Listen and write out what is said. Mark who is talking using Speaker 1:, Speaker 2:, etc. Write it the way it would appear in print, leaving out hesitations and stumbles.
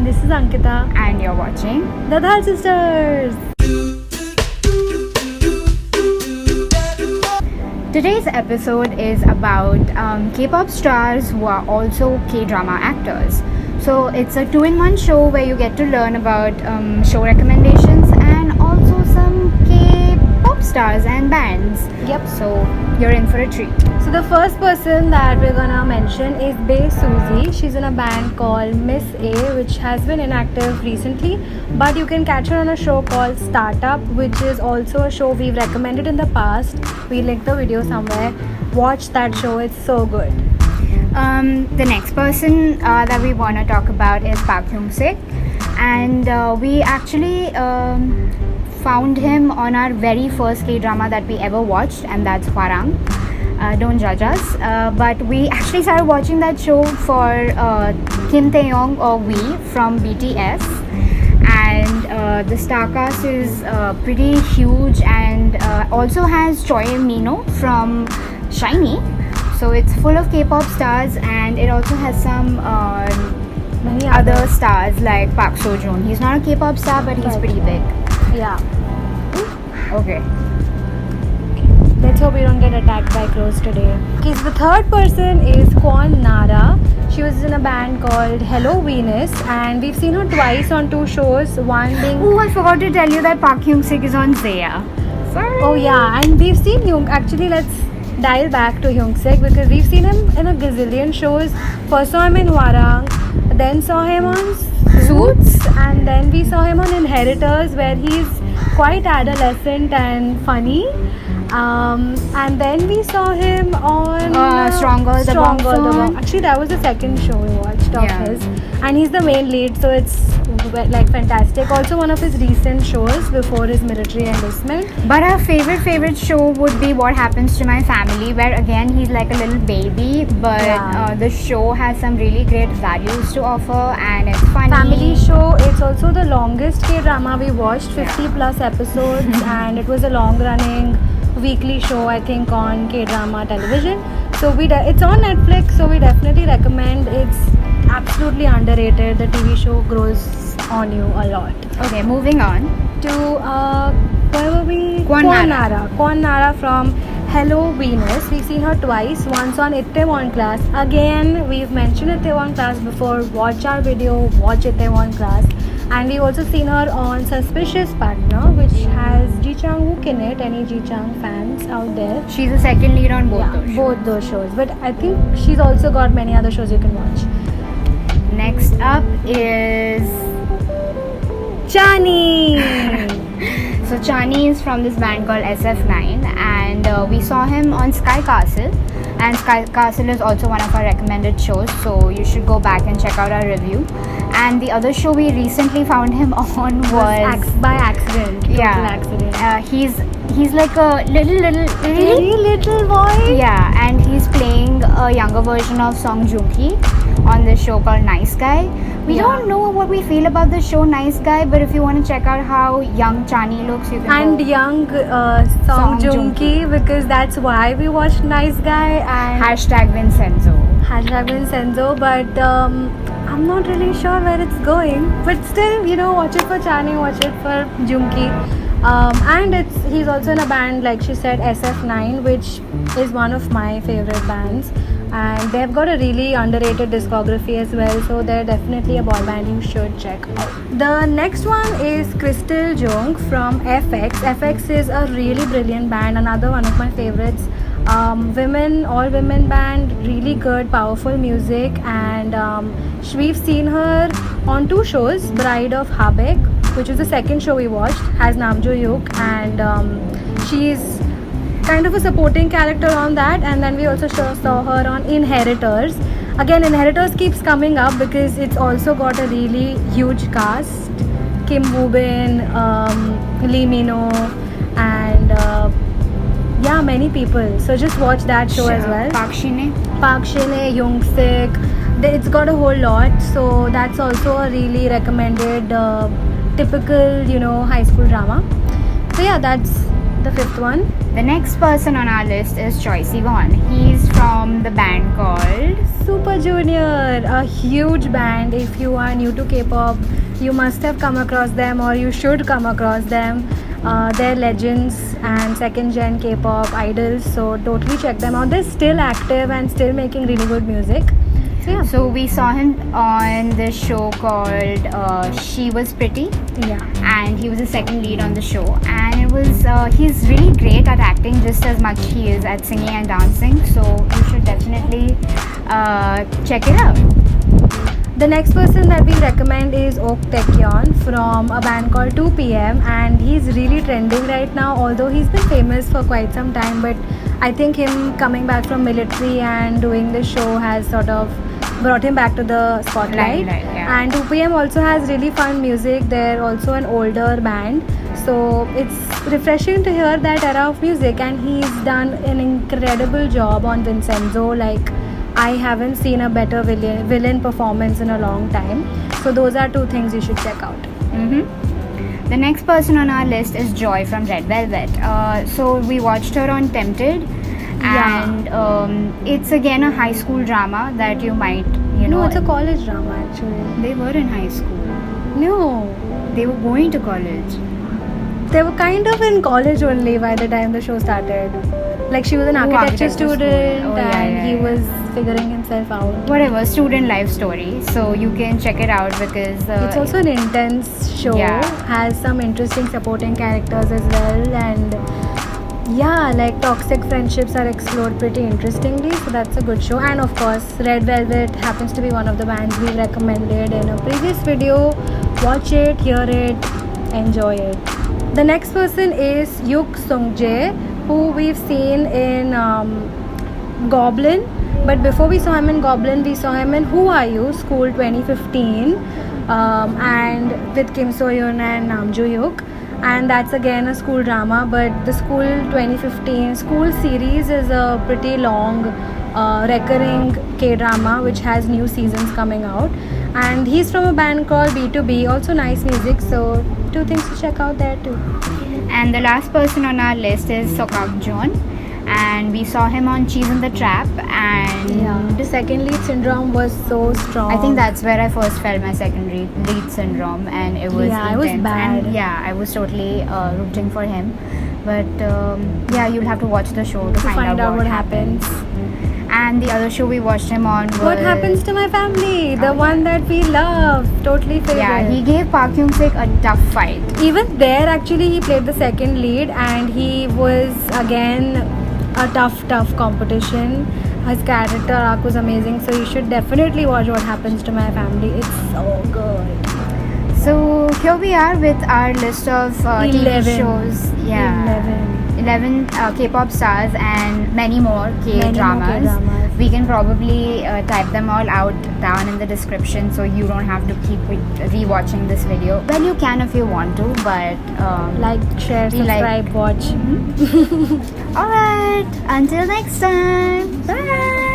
Speaker 1: And this is Ankita.
Speaker 2: And you're watching
Speaker 1: The Dhal Sisters.
Speaker 2: Today's episode is about K-pop stars who are also K-drama actors. So it's a 2-in-1 show where you get to learn about show recommendations and also some K-pop stars and bands.
Speaker 1: Yep.
Speaker 2: So you're in for a treat.
Speaker 1: So the first person that we're gonna mention is Bae Suzy. She's in a band called Miss A, which has been inactive recently, but you can catch her on a show called Startup, which is also a show we've recommended in the past. We linked the video somewhere. Watch that show, it's so good.
Speaker 2: The next person that we want to talk about is Hyungsik, and we actually found him on our very first K-drama that we ever watched, and that's Hwarang. Don't judge us, but we actually started watching that show for Kim Taehyung or V from BTS, and the star cast is pretty huge and also has Choi and Minho from SHinee. So it's full of K-pop stars, and it also has some
Speaker 1: Many
Speaker 2: other stars like Park Seo Joon. He's not a K-pop star, but he's pretty big.
Speaker 1: Yeah.
Speaker 2: Okay.
Speaker 1: Let's hope we don't get attacked by crows today. Okay, so the third person is Kwon Nara. She was in a band called Hello Venus, and we've seen her twice on 2 shows. One being...
Speaker 2: Oh, I forgot to tell you that Park Hyungsik is on Zaya. Sorry.
Speaker 1: Oh yeah, and we've seen Jung. Actually, let's dial back to Hyungsik because we've seen him in a gazillion shows. First saw him in Hwarang, then saw him on Suits, and then we saw him on Inheritors, where he's quite adolescent and funny. And then we saw him on
Speaker 2: Stronger the Bong.
Speaker 1: Actually, that was the second show we watched of
Speaker 2: Yeah.
Speaker 1: his, and he's the main lead, so it's like fantastic. Also, one of his recent shows before his military enlistment.
Speaker 2: But our favorite show would be What Happens to My Family, where again he's like a little baby, but
Speaker 1: Yeah.
Speaker 2: the show has some really great values to offer, and it's funny.
Speaker 1: Family show. It's also the longest K-drama we watched, 50 plus episodes, and it was a long-running weekly show, I think, on K-drama television. So it's on Netflix, so we definitely recommend. It's absolutely underrated. The TV show grows on you a lot.
Speaker 2: Okay, moving on
Speaker 1: To where were we?
Speaker 2: Kwon Nara.
Speaker 1: Kwon Nara from Hello Venus. We've seen her twice. Once on Itaewon Class. Again, we've mentioned Itaewon Class before. Watch our video. Watch Itaewon Class. And we've also seen her on Suspicious Partner, which has Ji Chang-wook in it. Any Ji Chang fans out there?
Speaker 2: she's the second lead on both those shows.
Speaker 1: Both those shows. But I think she's also got many other shows you can watch.
Speaker 2: Next up is
Speaker 1: Chani.
Speaker 2: So Chani is from this band called SF9, and we saw him on Sky Castle, and Sky Castle is also one of our recommended shows, so you should go back and check out our review. And the other show we recently found him on was
Speaker 1: By accident. Total accident.
Speaker 2: He's like a
Speaker 1: Very little boy.
Speaker 2: yeah, and he's playing a younger version of Song Joong-ki on this show called Nice Guy. We
Speaker 1: Yeah.
Speaker 2: don't know what we feel about the show Nice Guy, but if you want to check out how young Chani looks, you can
Speaker 1: And
Speaker 2: go.
Speaker 1: young Song Joong-ki, because that's why we watched Nice Guy and
Speaker 2: #Vincenzo.
Speaker 1: Vincenzo, but I'm not really sure where it's going. But still, watch it for Chani, watch it for Joong-ki. And he's also in a band, like she said, SF9, which is one of my favorite bands. And they've got a really underrated discography as well, so they're definitely a boy band you should check out. The next one is Krystal Jung from FX. FX is a really brilliant band, another one of my favorites. All women band, really good, powerful music, and we've seen her on 2 shows. Bride of Habaek, which was the second show we watched, has Namjo Yuk, and she's kind of a supporting character on that. And then we also saw her on Inheritors. Again, Inheritors keeps coming up because it's also got a really huge cast. Kim Woo-bin, Lee Minho, and many people. So just watch that show as well.
Speaker 2: Park SHinee.
Speaker 1: Hyungsik. It's got a whole lot. So that's also a really recommended typical, high school drama. So yeah, that's the 5th one.
Speaker 2: The next person on our list is Choi Siwon. He's from the band called
Speaker 1: Super Junior, a huge band. If you are new to K-pop, you must have come across them, or you should come across them. They're legends and second gen K-pop idols, so totally check them out. They're still active and still making really good music. So yeah.
Speaker 2: So we saw him on this show called She Was Pretty.
Speaker 1: Yeah.
Speaker 2: And he was the second lead on the show. And it was he's really great at acting just as much he is at singing and dancing. So you should definitely check it out.
Speaker 1: The next person that we recommend is Taecyon from a band called 2 PM, and he's really trending right now, although he's been famous for quite some time, but I think him coming back from military and doing this show has sort of brought him back to the spotlight.
Speaker 2: Yeah.
Speaker 1: And 2 PM also has really fun music. They're also an older band, so it's refreshing to hear that era of music, and he's done an incredible job on Vincenzo. Like, I haven't seen a better villain performance in a long time. So those are two things you should check out.
Speaker 2: The next person on our list is Joy from Red Velvet. So we watched her on Tempted, and it's again a high school drama that you might,
Speaker 1: No, it's a college drama actually.
Speaker 2: They were in high school.
Speaker 1: No,
Speaker 2: They were going to college.
Speaker 1: they were kind of in college only by the time the show started. Like, she was an architecture student, and he was figuring himself out.
Speaker 2: Whatever, student life story. So you can check it out because
Speaker 1: It's also an intense show.
Speaker 2: Yeah.
Speaker 1: Has some interesting supporting characters as well, and yeah, like toxic friendships are explored pretty interestingly. So that's a good show. And of course, Red Velvet happens to be one of the bands we recommended in a previous video. Watch it, hear it, enjoy it. The next person is Yuk Sung Jae, who we've seen in Goblin. But before we saw him in Goblin, we saw him in Who Are You? School 2015, and with Kim So Yoon and Nam Joo Hyuk. And that's again a school drama, but the School 2015 school series is a pretty long recurring K-drama which has new seasons coming out. And he's from a band called BtoB, also nice music, so two things to check out there too.
Speaker 2: And the last person on our list is Seo Kang Joon, and we saw him on Cheese in the Trap, and
Speaker 1: The second lead syndrome was so strong.
Speaker 2: I think that's where I first felt my secondary lead syndrome, and it was
Speaker 1: Yeah, it was
Speaker 2: intense.
Speaker 1: bad.
Speaker 2: And I was totally rooting for him, but you'll have to watch the show to find out what happens. And the other show we watched him on was
Speaker 1: What Happens to My Family, the one that we love, totally favorite.
Speaker 2: Yeah, he gave Park Hyungsik a tough fight.
Speaker 1: Even there, actually, he played the second lead, and he was again a tough competition. His character arc was amazing, so you should definitely watch What Happens to My Family. It's so good.
Speaker 2: So here we are with our list of TV shows. 11 K-pop stars and many more K-dramas. We can probably type them all out down in the description, so you don't have to keep rewatching this video. Well, you can if you want to, but
Speaker 1: Like, share, subscribe, watch.
Speaker 2: Alright, until next time. Bye.